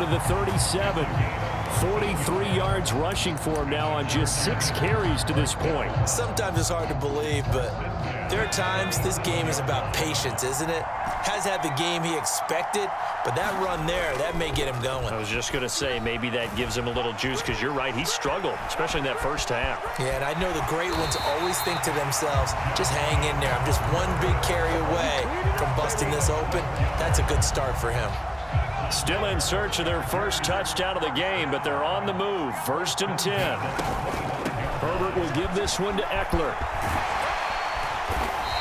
the 37. 43 yards rushing for him now on just 6 carries to this point. Sometimes it's hard to believe, but there are times this game is about patience, isn't it? Has had the game he expected, but that run there, that may get him going. I was just going to say, maybe that gives him a little juice, because you're right, he struggled, especially in that first half. Yeah, and I know the great ones always think to themselves, just hang in there. I'm just one big carry away from busting this open. That's a good start for him. Still in search of their first touchdown of the game, but they're on the move. 1st and 10. Herbert will give this one to Eckler.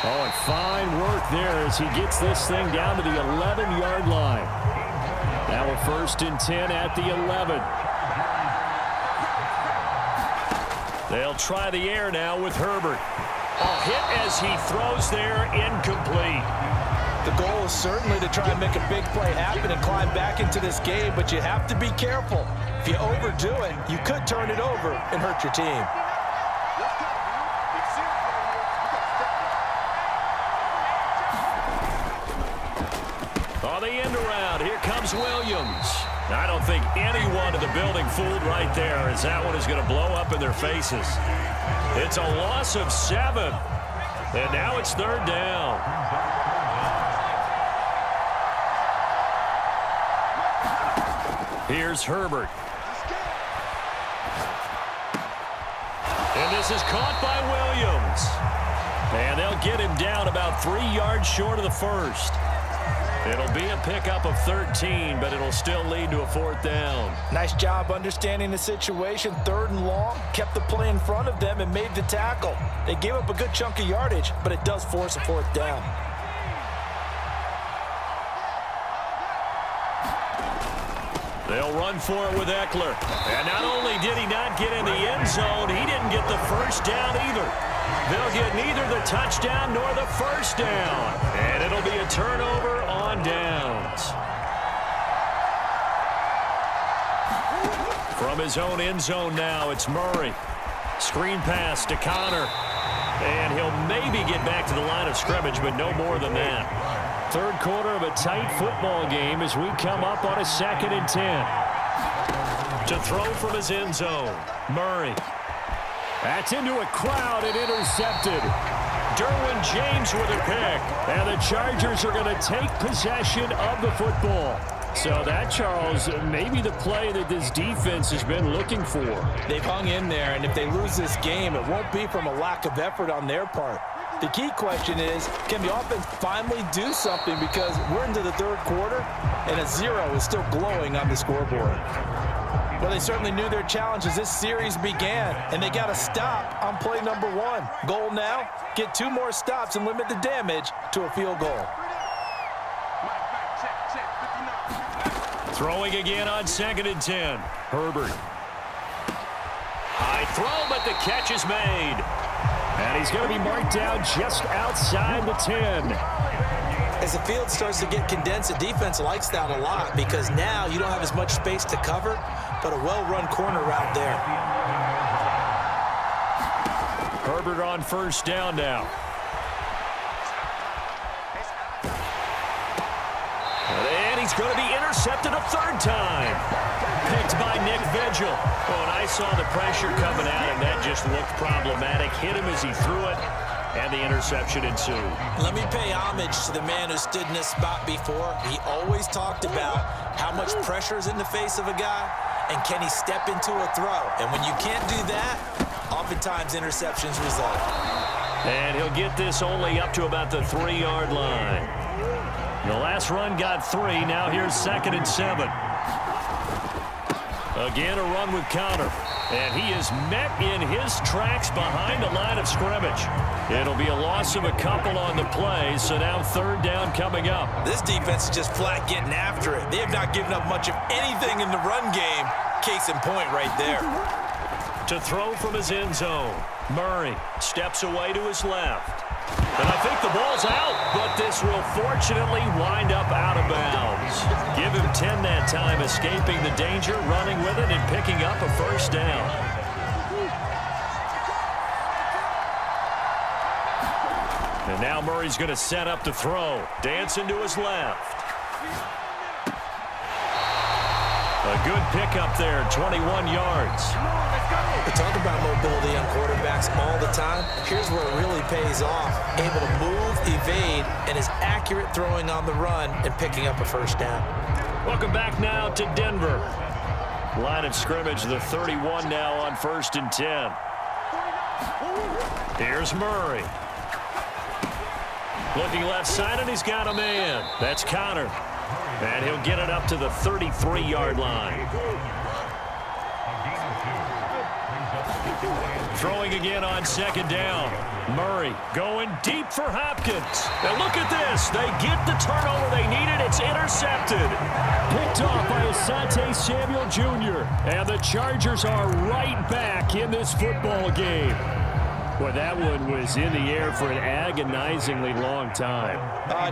Oh, and fine work there as he gets this thing down to the 11-yard line. Now a 1st and 10 at the 11. They'll try the air now with Herbert. A hit as he throws there, incomplete. The goal is certainly to try and make a big play happen and climb back into this game, but you have to be careful. If you overdo it, you could turn it over and hurt your team. On the end around, here comes Williams. I don't think anyone in the building fooled right there, as that one is going to blow up in their faces. It's a loss of 7, and now it's 3rd down. Here's Herbert. And this is caught by Williams. And they'll get him down about 3 yards short of the first. It'll be a pickup of 13, but it'll still lead to a 4th down. Nice job understanding the situation. 3rd and long, kept the play in front of them and made the tackle. They gave up a good chunk of yardage, but it does force a 4th down. They'll run for it with Eckler. And not only did he not get in the end zone, he didn't get the 1st down either. They'll get neither the touchdown nor the 1st down. And it'll be a turnover on downs. From his own end zone now, it's Murray. Screen pass to Connor. And he'll maybe get back to the line of scrimmage, but no more than that. 3rd quarter of a tight football game as we come up on a 2nd and 10. To throw from his end zone, Murray. That's into a crowd and intercepted. Derwin James with a pick. And the Chargers are going to take possession of the football. So that, Charles, maybe the play that this defense has been looking for. They've hung in there, and if they lose this game, it won't be from a lack of effort on their part. The key question is, can the offense finally do something, because we're into the 3rd quarter, and a 0 is still glowing on the scoreboard. Well, they certainly knew their challenge as this series began, and they got a stop on play number 1. Goal now, get 2 more stops and limit the damage to a field goal. Throwing again on 2nd and 10. Herbert. High throw, but the catch is made. And he's going to be marked down just outside the 10. As the field starts to get condensed, the defense likes that a lot, because now you don't have as much space to cover, but a well-run corner route there. Herbert on 1st down now. And he's going to be intercepted a 3rd time. Picked by Nick Vigil. Oh, and I saw the pressure coming at him. That just looked problematic. Hit him as he threw it, and the interception ensued. Let me pay homage to the man who stood in this spot before. He always talked about how much pressure is in the face of a guy, and can he step into a throw. And when you can't do that, oftentimes interceptions result. And he'll get this only up to about the 3-yard line. The last run got 3. Now here's 2nd and 7. Again, a run with Connor. And he is met in his tracks behind the line of scrimmage. It'll be a loss of a couple on the play, so now 3rd down coming up. This defense is just flat getting after it. They have not given up much of anything in the run game. Case in point right there. To throw from his end zone, Murray steps away to his left. And I think the ball's out, but this will fortunately wind up out of bounds. Give him 10 that time, escaping the danger, running with it, and picking up a 1st down. And now Murray's going to set up to throw. Dancing to his left. A good pickup there, 21 yards. We talk about mobility on quarterbacks all the time. Here's where it really pays off. Able to move, evade, and is accurate throwing on the run and picking up a first down. Welcome back now to Denver. Line of scrimmage, the 31 now on 1st and 10. Here's Murray. Looking left side, and he's got a man. That's Connor. And he'll get it up to the 33-yard line. Throwing again on 2nd down. Murray going deep for Hopkins. And look at this. They get the turnover they needed. It's intercepted. Picked off by Asante Samuel Jr. And the Chargers are right back in this football game. Well, that one was in the air for an agonizingly long time.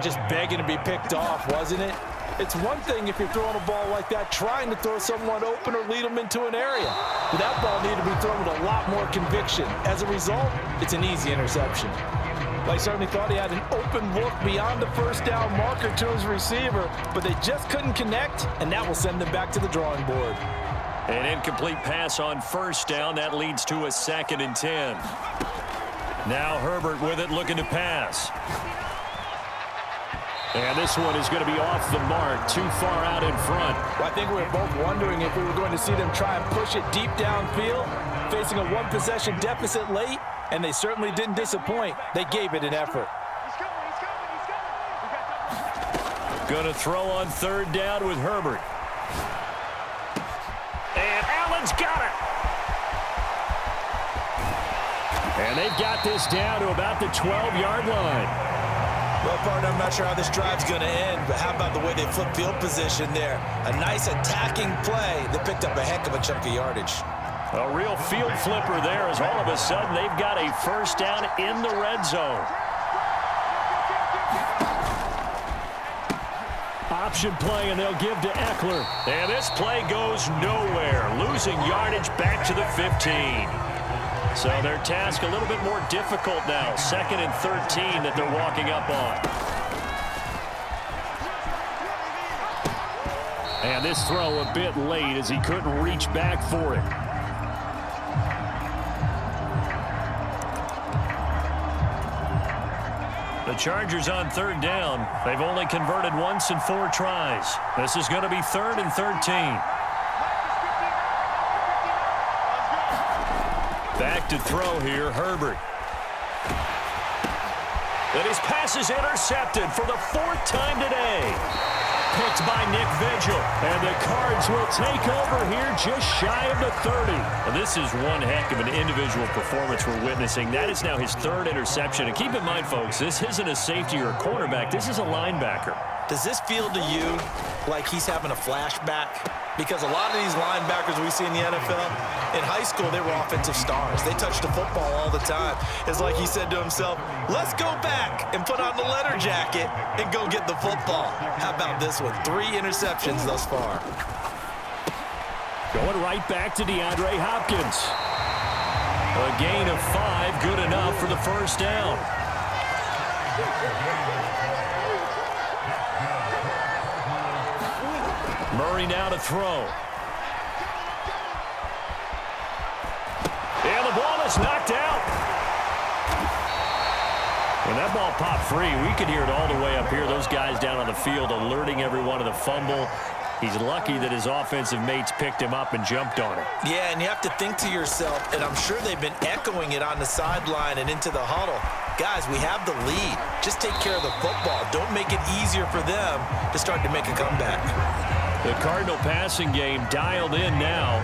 Just begging to be picked off, wasn't it? It's one thing if you're throwing a ball like that, trying to throw someone open or lead them into an area. But that ball needed to be thrown with a lot more conviction. As a result, it's an easy interception. They certainly thought he had an open look beyond the first down marker to his receiver, but they just couldn't connect, and that will send them back to the drawing board. An incomplete pass on 1st down. That leads to a 2nd and 10. Now Herbert with it, looking to pass. And this one is going to be off the mark, too far out in front. Well, I think we were both wondering if we were going to see them try and push it deep downfield, facing a one-possession deficit late, and they certainly didn't disappoint. They gave it an effort. Going to throw on 3rd down with Herbert. And Allen's got it. And they've got this down to about the 12-yard line. Well, partner, I'm not sure how this drive's going to end, but how about the way they flip field position there? A nice attacking play that picked up a heck of a chunk of yardage. A real field flipper there as all of a sudden they've got a first down in the red zone. Option play, and they'll give to Eckler. And this play goes nowhere, losing yardage back to the 15. So their task a little bit more difficult now. 2nd and 13 that they're walking up on. And this throw a bit late as he couldn't reach back for it. The Chargers on 3rd down. They've only converted once in 4 tries. This is going to be 3rd and 13. Back to throw here, Herbert. And his pass is intercepted for the 4th time today. Picked by Nick Vigil. And the Cards will take over here just shy of the 30. And this is one heck of an individual performance we're witnessing. That is now his 3rd interception. And keep in mind, folks, this isn't a safety or a cornerback. This is a linebacker. Does this feel to you like he's having a flashback? Because a lot of these linebackers we see in the NFL, in high school, they were offensive stars. They touched the football all the time. It's like he said to himself, let's go back and put on the leather jacket and go get the football. How about this one? 3 interceptions thus far. Going right back to DeAndre Hopkins. A gain of 5, good enough for the first down. Murray now to throw. And the ball is knocked out. When that ball popped free, we could hear it all the way up here. Those guys down on the field alerting everyone of the fumble. He's lucky that his offensive mates picked him up and jumped on it. Yeah, and you have to think to yourself, and I'm sure they've been echoing it on the sideline and into the huddle. Guys, we have the lead. Just take care of the football. Don't make it easier for them to start to make a comeback. The Cardinal passing game dialed in now.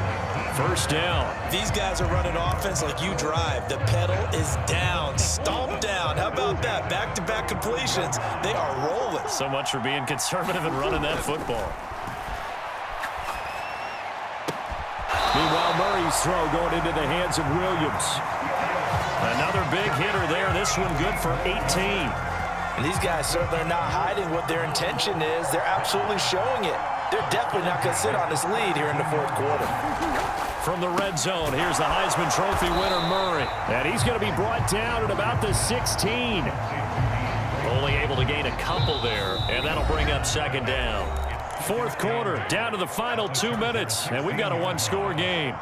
First down. These guys are running offense like you drive. The pedal is down, stomped down. How about that? Back-to-back completions. They are rolling. So much for being conservative and running that football. Meanwhile, Murray's throw going into the hands of Williams. Another big hitter there. This one good for 18. And these guys certainly are not hiding what their intention is. They're absolutely showing it. They're definitely not going to sit on this lead here in the 4th quarter. From the red zone, here's the Heisman Trophy winner, Murray. And he's going to be brought down at about the 16. Only able to gain a couple there, and that'll bring up 2nd down. Fourth quarter, down to the final 2 minutes, and we've got a one-score game.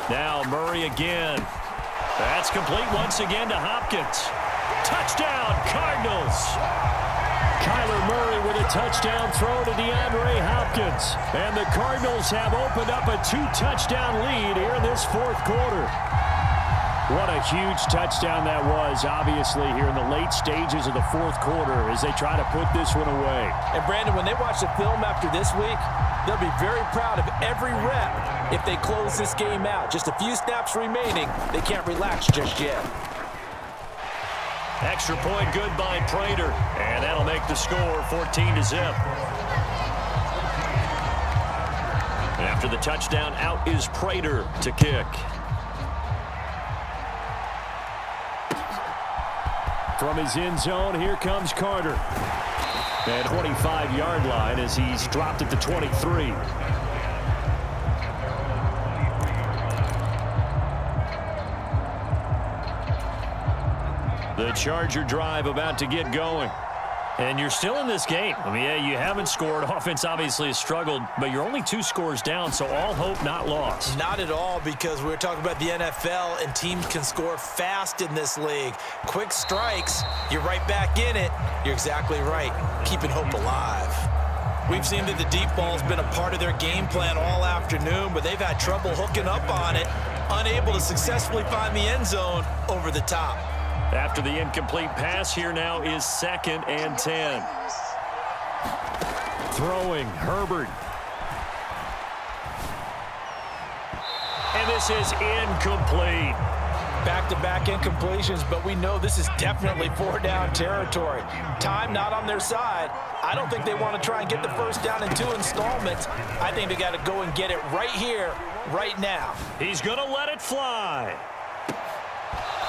Now Murray again. That's complete once again to Hopkins. Touchdown, Cardinals. Kyler Murray with a touchdown throw to DeAndre Hopkins. And the Cardinals have opened up a 2-touchdown lead here in this fourth quarter. What a huge touchdown that was, obviously, here in the late stages of the fourth quarter as they try to put this one away. And, Brandon, when they watch the film after this week, they'll be very proud of every rep if they close this game out. Just a few snaps remaining. They can't relax just yet. Extra point good by Prater. And that'll make the score 14-0. And after the touchdown, out is Prater to kick. From his end zone, here comes Carter. At 25-yard line as he's dropped at the 23. The Charger drive about to get going. And you're still in this game. I mean, yeah, you haven't scored. Offense obviously has struggled, but you're only 2 scores down, so all hope not lost. Not at all, because we're talking about the NFL, and teams can score fast in this league. Quick strikes, you're right back in it. You're exactly right. Keeping hope alive. We've seen that the deep ball's been a part of their game plan all afternoon, but they've had trouble hooking up on it, unable to successfully find the end zone over the top. After the incomplete pass, here now is 2nd and 10. Throwing, Herbert. And this is incomplete. Back-to-back incompletions, but we know this is definitely 4-down territory. Time not on their side. I don't think they want to try and get the first down in 2 installments. I think they got to go and get it right here, right now. He's going to let it fly.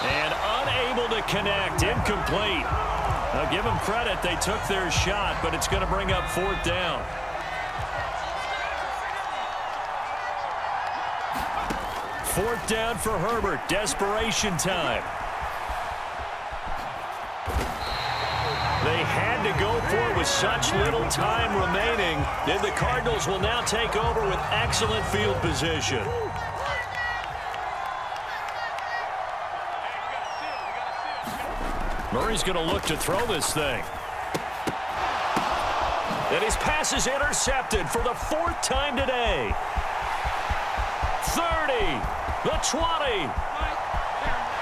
And unable to connect, incomplete. Now give them credit, they took their shot, but it's going to bring up 4th down. Fourth down for Herbert, desperation time. They had to go for it with such little time remaining. Then the Cardinals will now take over with excellent field position. Murray's going to look to throw this thing. And his pass is intercepted for the 4th time today. 30, the 20.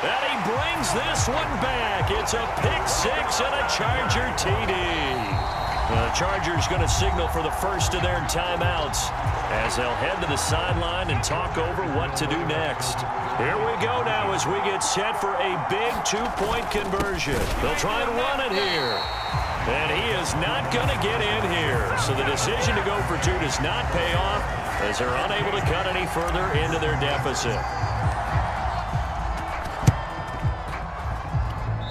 And he brings this one back. It's a pick 6 and a Charger TD. The Chargers going to signal for the first of their timeouts as they'll head to the sideline and talk over what to do next. Here we go now as we get set for a big 2-point conversion. They'll try and run it here. And he is not going to get in here. So the decision to go for 2 does not pay off as they're unable to cut any further into their deficit.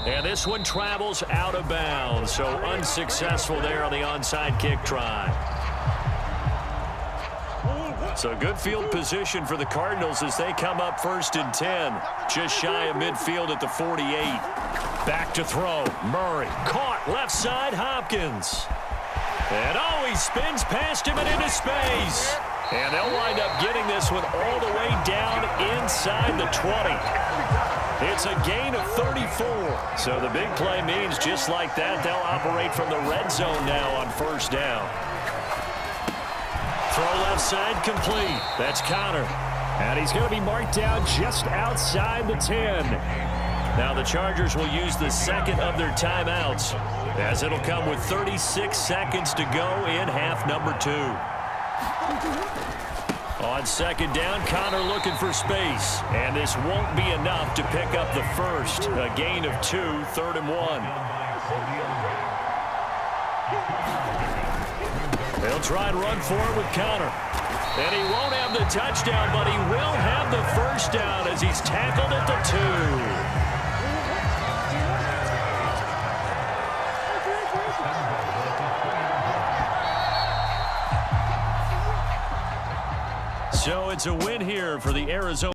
And this one travels out of bounds, so unsuccessful there on the onside kick try. So good field position for the Cardinals as they come up 1st and 10. Just shy of midfield at the 48. Back to throw. Murray caught left side Hopkins. And he spins past him and into space. And they'll wind up getting this one all the way down inside the 20. It's a gain of 34. So the big play means just like that, they'll operate from the red zone now on 1st down. Throw left side complete. That's Connor. And he's going to be marked down just outside the 10. Now the Chargers will use the 2nd of their timeouts as it'll come with 36 seconds to go in half number 2. On 2nd down, Connor looking for space. And this won't be enough to pick up the first. A gain of 2, 3rd and 1. They'll try and run for it with Connor. And he won't have the touchdown, but he will have the first down as he's tackled at the 2. So it's a win here for the Arizona.